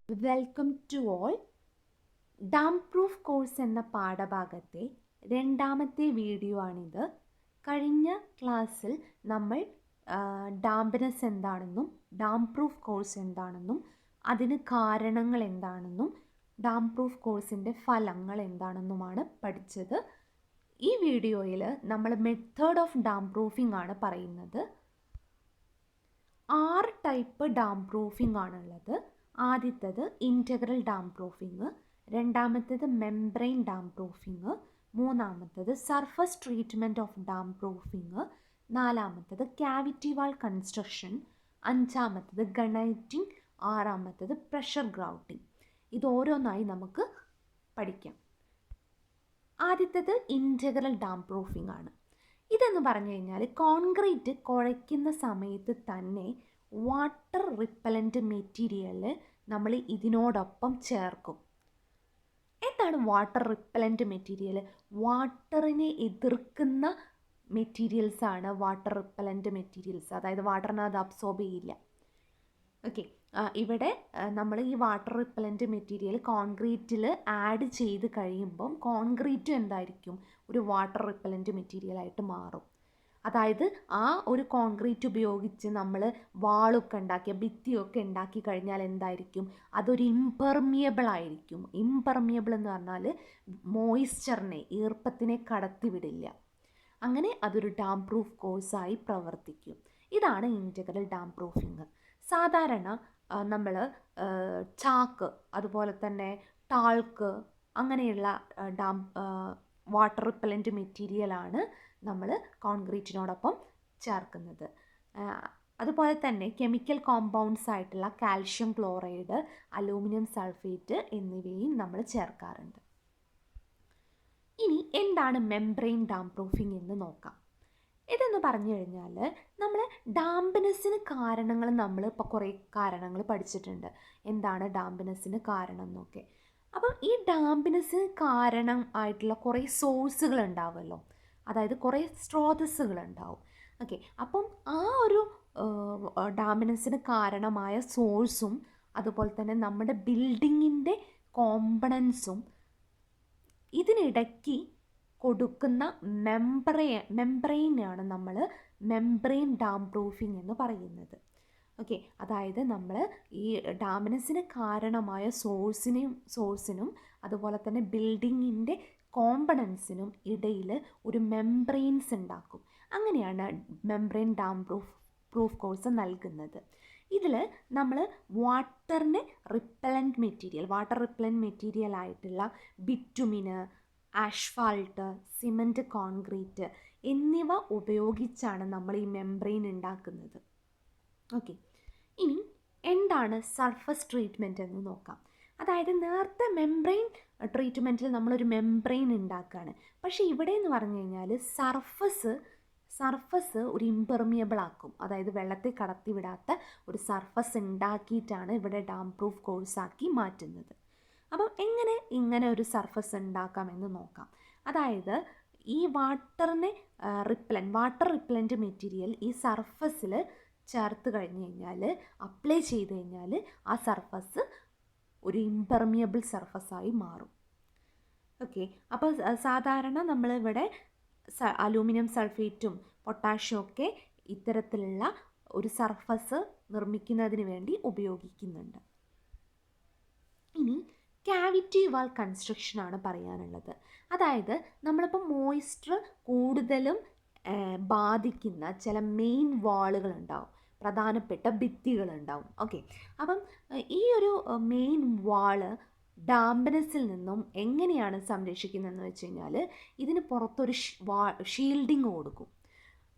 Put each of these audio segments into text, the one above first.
Welcome to all. Damp proof course എന്ന പാഠഭാഗത്തെ രണ്ടാമത്തെ വീഡിയോ ആണിത്. കഴിഞ്ഞ ക്ലാസ്സിൽ നമ്മൾ ഡാംപ്നെസ് എന്താണെന്നും ഡാം പ്രൂഫ് കോഴ്സ് എന്താണെന്നും അതിന് കാരണങ്ങൾ എന്താണെന്നും ഡാം പ്രൂഫ് കോഴ്സിൻ്റെ ഫലങ്ങൾ എന്താണെന്നുമാണ് പഠിച്ചത്. ഈ വീഡിയോയിൽ നമ്മൾ മെത്തേഡ് ഓഫ് ഡാം പ്രൂഫിംഗ് ആണ് പറയുന്നത്. 6 ടൈപ്പ് ഡാം പ്രൂഫിംഗ് ആണുള്ളത്. ആദ്യത്തേത് ഇൻറ്റഗ്രൽ ഡാം പ്രൂഫിംഗ്, രണ്ടാമത്തേത് മെംബ്രെയിൻ ഡാം പ്രൂഫിംഗ്, മൂന്നാമത്തേത് surface treatment of dam proofing, നാലാമത്തേത് ക്യാവിറ്റി വാൾ കൺസ്ട്രക്ഷൻ, അഞ്ചാമത്തേത് ഗണൈറ്റിംഗ്, ആറാമത്തേത് പ്രഷർ ഗ്രൗട്ടിംഗ്. ഇത് ഓരോന്നായി നമുക്ക് പഠിക്കാം. ആദ്യത്തേത് ഇൻറ്റഗ്രൽ ഡാം പ്രൂഫിംഗ് ആണ്. ഇതെന്ന് പറഞ്ഞു കഴിഞ്ഞാൽ കോൺക്രീറ്റ് കുഴയ്ക്കുന്ന സമയത്ത് തന്നെ വാട്ടർ റിപ്പലൻ്റ് മെറ്റീരിയൽ നമ്മൾ ഇതിനോടൊപ്പം ചേർക്കും. എന്താണ് വാട്ടർ റിപ്പലൻ്റ് മെറ്റീരിയൽ? വാട്ടറിനെ എതിർക്കുന്ന മെറ്റീരിയൽസാണ് വാട്ടർ റിപ്പലൻ്റ് മെറ്റീരിയൽസ്. അതായത് വാട്ടറിനെ അത് അബ്സോർബ് ചെയ്യില്ല. ഓക്കെ, ഇവിടെ നമ്മൾ ഈ വാട്ടർ റിപ്പലൻ്റ് മെറ്റീരിയൽ കോൺക്രീറ്റിൽ ആഡ് ചെയ്ത് കഴിയുമ്പം കോൺക്രീറ്റും എന്തായിരിക്കും? ഒരു വാട്ടർ റിപ്പലൻ്റ് മെറ്റീരിയലായിട്ട് മാറും. അതായത് ആ ഒരു കോൺക്രീറ്റ് ഉപയോഗിച്ച് നമ്മൾ വാളൊക്കെ ഉണ്ടാക്കിയ ഭിത്തിയൊക്കെ ഉണ്ടാക്കി കഴിഞ്ഞാൽ എന്തായിരിക്കും? അതൊരു ഇംപെർമിയബിൾ ആയിരിക്കും. ഇംപെർമിയബിൾ എന്ന് പറഞ്ഞാൽ മോയ്സ്ചറിനെ, ഈർപ്പത്തിനെ കടത്തിവിടില്ല. അങ്ങനെ അതൊരു ഡാം പ്രൂഫ് കോഴ്സായി പ്രവർത്തിക്കും. ഇതാണ് ഇൻറ്റഗ്രൽ ഡാം പ്രൂഫിംഗ്. സാധാരണ നമ്മൾ ചാക്ക്, അതുപോലെ തന്നെ ടാൾക്ക്, അങ്ങനെയുള്ള ഡാം വാട്ടർ റിപ്പലൻ്റ് മെറ്റീരിയലാണ് നമ്മൾ കോൺക്രീറ്റിനോടൊപ്പം ചേർക്കുന്നത്. അതുപോലെ തന്നെ കെമിക്കൽ കോമ്പൗണ്ട്സ് ആയിട്ടുള്ള കാൽഷ്യം ക്ലോറൈഡ്, അലൂമിനിയം സൾഫേറ്റ് എന്നിവയും നമ്മൾ ചേർക്കാറുണ്ട്. ഇനി എന്താണ് മെംബ്രെയിൻ ഡാം പ്രൂഫിംഗ് എന്ന് നോക്കാം. ഇതെന്ന് പറഞ്ഞു കഴിഞ്ഞാൽ നമ്മൾ ഡാംപ്നെസ്സിന് കാരണങ്ങൾ നമ്മൾ ഇപ്പോൾ കുറേ കാരണങ്ങൾ പഠിച്ചിട്ടുണ്ട്. എന്താണ് ഡാംപ്നെസ്സിന് കാരണം എന്നൊക്കെ. അപ്പം ഈ ഡാംപ്നെസ്സിന് കാരണം ആയിട്ടുള്ള കുറേ സോഴ്സുകൾ ഉണ്ടാവുമല്ലോ, അതായത് കുറേ സ്രോതസ്സുകൾ ഉണ്ടാവും. ഓക്കെ, അപ്പം ആ ഒരു ഡാംപ്നെസ്സിന് കാരണമായ സോഴ്സും അതുപോലെ തന്നെ നമ്മുടെ ബിൽഡിങ്ങിൻ്റെ കോമ്പണൻസും ഇതിനിടയ്ക്ക് കൊടുക്കുന്ന മെംബ്രെയിനാണ് നമ്മൾ മെംബ്രെയിൻ ഡാം പ്രൂഫിംഗ് എന്ന് പറയുന്നത്. ഓക്കെ, അതായത് നമ്മൾ ഈ ഡാംപ്നെസ്സിന് കാരണമായ സോഴ്സിനും അതുപോലെ തന്നെ ബിൽഡിങ്ങിൻ്റെ കോമ്പണൻസിനും ഇടയിൽ ഒരു മെംബ്രെയിൻസ് ഉണ്ടാക്കും. അങ്ങനെയാണ് മെംബ്രെയിൻ ഡാം പ്രൂഫ് കോഴ്സ് നൽകുന്നത്. ഇതിൽ നമ്മൾ വാട്ടർ റിപ്പലൻ്റ് മെറ്റീരിയൽ ആയിട്ടുള്ള ബിറ്റുമിന്, ആഷ്ഫാൾട്ട്, സിമൻറ്റ്, കോൺക്രീറ്റ് എന്നിവ ഉപയോഗിച്ചാണ് നമ്മൾ ഈ മെംബ്രെയിൻ ഉണ്ടാക്കുന്നത്. ഓക്കെ, ഇനി എന്താണ് സർഫസ് ട്രീറ്റ്മെൻറ്റ് എന്ന് നോക്കാം. അതായത് നേരത്തെ മെംബ്രെയിൻ ട്രീറ്റ്മെൻറ്റിൽ നമ്മളൊരു മെംബ്രെയിൻ ഉണ്ടാക്കുകയാണ്. പക്ഷേ ഇവിടെ എന്ന് പറഞ്ഞു കഴിഞ്ഞാൽ സർഫസ് ഒരു ഇംപെർമിയബിൾ ആക്കും. അതായത് വെള്ളത്തെ കടത്തിവിടാത്ത ഒരു സർഫസ് ഉണ്ടാക്കിയിട്ടാണ് ഇവിടെ ഡാം പ്രൂഫ് കോഴ്സാക്കി മാറ്റുന്നത്. അപ്പം ഇങ്ങനെ ഒരു സർഫസ് ഉണ്ടാക്കാമെന്ന് നോക്കാം. അതായത് ഈ വാട്ടർ റിപ്പലൻ്റ് മെറ്റീരിയൽ ഈ സർഫസിൽ ചേർത്ത് കഴിഞ്ഞ് കഴിഞ്ഞാൽ, അപ്ലൈ ചെയ്ത് കഴിഞ്ഞാൽ ആ സർഫസ് ഒരു ഇംപെർമിയബിൾ സർഫസായി മാറും. ഓക്കെ, അപ്പോൾ സാധാരണ നമ്മളിവിടെ അലൂമിനിയം സൾഫേറ്റും പൊട്ടാഷ്യം ഒക്കെ ഇത്തരത്തിലുള്ള ഒരു സർഫസ് നിർമ്മിക്കുന്നതിന് വേണ്ടി ഉപയോഗിക്കുന്നുണ്ട്. ഇനി ക്യാവിറ്റി വാൾ കൺസ്ട്രക്ഷനാണ് പറയാനുള്ളത്. അതായത് നമ്മളിപ്പോൾ മോയ്സ്ചർ കൂടുതലും ബാധിക്കുന്ന ചില മെയിൻ വാളുകളുണ്ടാവും, പ്രധാനപ്പെട്ട ഭിത്തികളുണ്ടാവും. ഓക്കെ, അപ്പം ഈ ഒരു മെയിൻ വാള് ഡാംപ്നെസ്സിൽ നിന്നും എങ്ങനെയാണ് സംരക്ഷിക്കുന്നതെന്ന് വെച്ച് കഴിഞ്ഞാൽ ഇതിന് പുറത്തൊരു ഷീൽഡിങ് കൊടുക്കും.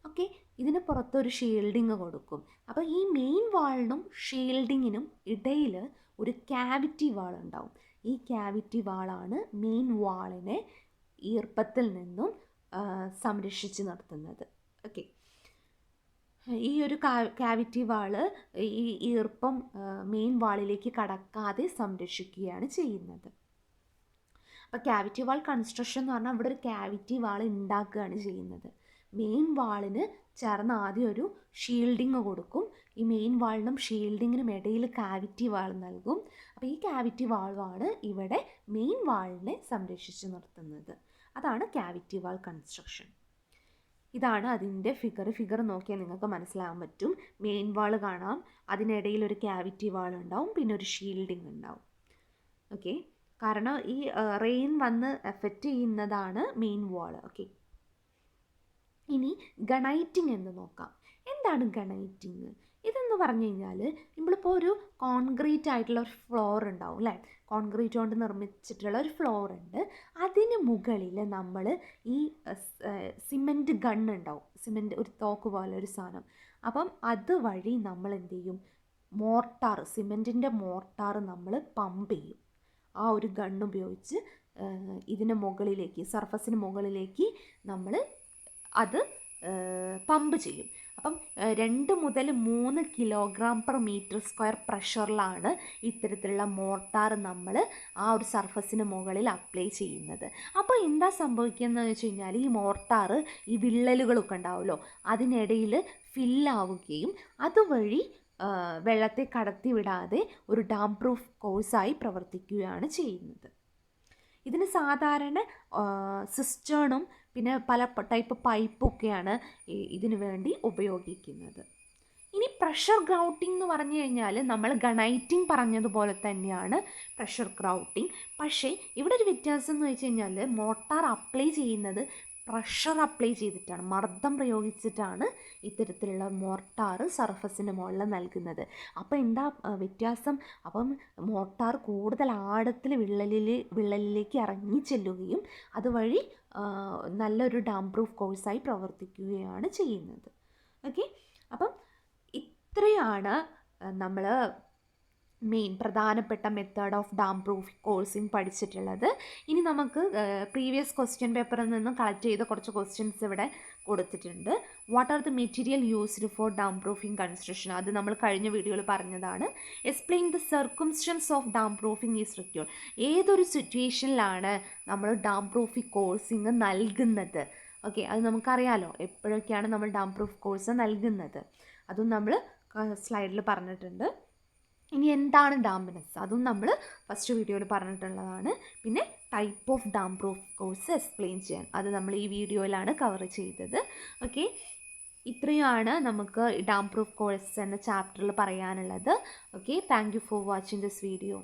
ഓക്കെ, ഇതിന് പുറത്തൊരു ഷീൽഡിങ് കൊടുക്കും. അപ്പോൾ ഈ മെയിൻ വാളിനും ഷീൽഡിങ്ങിനും ഇടയിൽ ഒരു ക്യാവിറ്റി വാൾ ഉണ്ടാവും. ഈ ക്യാവിറ്റി വാളാണ് മെയിൻ വാളിനെ ഈർപ്പത്തിൽ നിന്നും സംരക്ഷിച്ച് നിർത്തുന്നത്. ഓക്കെ, ഈ ഒരു ക്യാവിറ്റി വാള് ഈ ഈർപ്പം മെയിൻ വാളിലേക്ക് കടക്കാതെ സംരക്ഷിക്കുകയാണ് ചെയ്യുന്നത്. അപ്പോൾ ക്യാവിറ്റി വാൾ കൺസ്ട്രക്ഷൻ എന്ന് പറഞ്ഞാൽ ഇവിടെ ഒരു ക്യാവിറ്റി വാൾ ഉണ്ടാക്കുകയാണ് ചെയ്യുന്നത്. മെയിൻ വാളിന് ചേർന്ന് ആദ്യം ഒരു ഷീൽഡിങ് കൊടുക്കും. ഈ മെയിൻ വാളിനും ഷീൽഡിങ്ങിനും ഇടയിൽ കാവിറ്റി വാൾ നൽകും. അപ്പോൾ ഈ കാവിറ്റി വാൾവാണ് ഇവിടെ മെയിൻ വാളിനെ സംരക്ഷിച്ച് നിർത്തുന്നത്. അതാണ് കാവിറ്റി വാൾ കൺസ്ട്രക്ഷൻ. ഇതാണ് അതിൻ്റെ ഫിഗർ നോക്കിയാൽ നിങ്ങൾക്ക് മനസ്സിലാകാൻ പറ്റും. മെയിൻ വാൾ കാണാം, അതിനിടയിൽ ഒരു ക്യാവിറ്റി വാൾ ഉണ്ടാവും, പിന്നെ ഒരു ഷീൽഡിങ് ഉണ്ടാവും. ഓക്കെ, കാരണം ഈ റെയിൻ വന്ന് എഫക്റ്റ് ചെയ്യുന്നതാണ് മെയിൻ വാൾ. ഓക്കെ, ഇനി ഗണൈറ്റിംഗ് എന്ന് നോക്കാം. എന്താണ് ഗണൈറ്റിംഗ്? ഇതെന്ന് പറഞ്ഞു കഴിഞ്ഞാൽ നമ്മളിപ്പോൾ ഒരു കോൺക്രീറ്റ് ആയിട്ടുള്ള ഒരു ഫ്ലോർ ഉണ്ടാവും അല്ലേ, കോൺക്രീറ്റ് കൊണ്ട് നിർമ്മിച്ചിട്ടുള്ള ഒരു ഫ്ലോർ ഉണ്ട്. അതിന് മുകളിൽ നമ്മൾ ഈ സിമെൻറ്റ് ഗണ്ണ് ഉണ്ടാവും, സിമെൻറ്റ് ഒരു തോക്ക് പോലെ ഒരു സാധനം. അപ്പം അതുവഴി നമ്മൾ എന്ത് ചെയ്യും, മോർട്ടാർ, സിമെൻറ്റിൻ്റെ മോർട്ടാർ നമ്മൾ പമ്പ് ചെയ്യും. ആ ഒരു ഗണ്ണ് ഉപയോഗിച്ച് ഇതിന് മുകളിലേക്ക്, സർഫസിന് മുകളിലേക്ക് നമ്മൾ അത് പമ്പ് ചെയ്യും. അപ്പം 2 മുതൽ 3 kg/m² പ്രഷറിലാണ് ഇത്തരത്തിലുള്ള മോർട്ടാർ നമ്മൾ ആ ഒരു സർഫസിന് മുകളിൽ അപ്ലൈ ചെയ്യുന്നത്. അപ്പോൾ എന്താ സംഭവിക്കുന്നതെന്ന് വെച്ച് കഴിഞ്ഞാൽ ഈ മോർട്ടാർ ഈ വിള്ളലുകളൊക്കെ ഉണ്ടാവുമല്ലോ, അതിനിടയിൽ ഫില്ലാവുകയും അതുവഴി വെള്ളത്തെ കടത്തി വിടാതെ ഒരു ഡാം പ്രൂഫ് കോഴ്സായി പ്രവർത്തിക്കുകയാണ് ചെയ്യുന്നത്. ഇതിന് സാധാരണ സിസ്റ്റേണും പിന്നെ പല ടൈപ്പ് പൈപ്പൊക്കെയാണ് ഇതിനു വേണ്ടി ഉപയോഗിക്കുന്നത്. ഇനി പ്രഷർ ഗ്രൗട്ടിംഗ് എന്ന് പറഞ്ഞു കഴിഞ്ഞാൽ നമ്മൾ ഗണൈറ്റിംഗ് പറഞ്ഞതുപോലെ തന്നെയാണ് പ്രഷർ ഗ്രൗട്ടിംഗ്. പക്ഷേ ഇവിടെ ഒരു വ്യത്യാസം എന്ന് വെച്ച് കഴിഞ്ഞാൽ മോട്ടാർ അപ്ലൈ ചെയ്യുന്നത് പ്രഷർ അപ്ലൈ ചെയ്തിട്ടാണ്, മർദ്ദം പ്രയോഗിച്ചിട്ടാണ് ഇത്തരത്തിലുള്ള മോർട്ടാർ സർഫസിന് മുകളിൽ നൽകുന്നത്. അപ്പോൾ എന്താ വ്യത്യാസം? അപ്പം മോർട്ടാർ കൂടുതൽ ആഴത്തിൽ വിള്ളലിലേക്ക് ഇറങ്ങി ചെല്ലുകയും അതുവഴി നല്ലൊരു ഡാം പ്രൂഫ് കോഴ്സായി പ്രവർത്തിക്കുകയാണ് ചെയ്യുന്നത്. ഓക്കെ, അപ്പം ഇത്രയാണ് നമ്മൾ മെയിൻ പ്രധാനപ്പെട്ട മെത്തേഡ് ഓഫ് ഡാം പ്രൂഫ് കോഴ്സിങ് പഠിച്ചിട്ടുള്ളത്. ഇനി നമുക്ക് പ്രീവിയസ് ക്വസ്റ്റ്യൻ പേപ്പറിൽ നിന്നും കളക്ട് ചെയ്ത കുറച്ച് ക്വസ്റ്റ്യൻസ് ഇവിടെ കൊടുത്തിട്ടുണ്ട്. What are the material used for dam proofing construction? അത് നമ്മൾ കഴിഞ്ഞ വീഡിയോയിൽ പറഞ്ഞതാണ്. Explain the circumstances of dam proofing is required. ഏതൊരു സിറ്റുവേഷനിലാണ് നമ്മൾ ഡാം പ്രൂഫിംഗ് കോഴ്സിങ് നൽകുന്നത്? ഓക്കെ, അത് നമുക്കറിയാലോ, എപ്പോഴൊക്കെയാണ് നമ്മൾ ഡാം പ്രൂഫ് കോഴ്സ് നൽകുന്നത്, അതും നമ്മൾ സ്ലൈഡിൽ പറഞ്ഞിട്ടുണ്ട്. ഇനി എന്താണ് ഡാംപ്നെസ്, അതും നമ്മൾ ഫസ്റ്റ് വീഡിയോയിൽ പറഞ്ഞിട്ടുള്ളതാണ്. പിന്നെ type of dam proof course explain ചെയ്യാൻ, അത് നമ്മൾ ഈ വീഡിയോയിലാണ് കവർ ചെയ്തത്. ഓക്കെ, ഇത്രയുമാണ് നമുക്ക് ഡാം പ്രൂഫ് കോഴ്സ് എന്ന ചാപ്റ്ററിൽ പറയാനുള്ളത്. Okay, thank you for watching this video.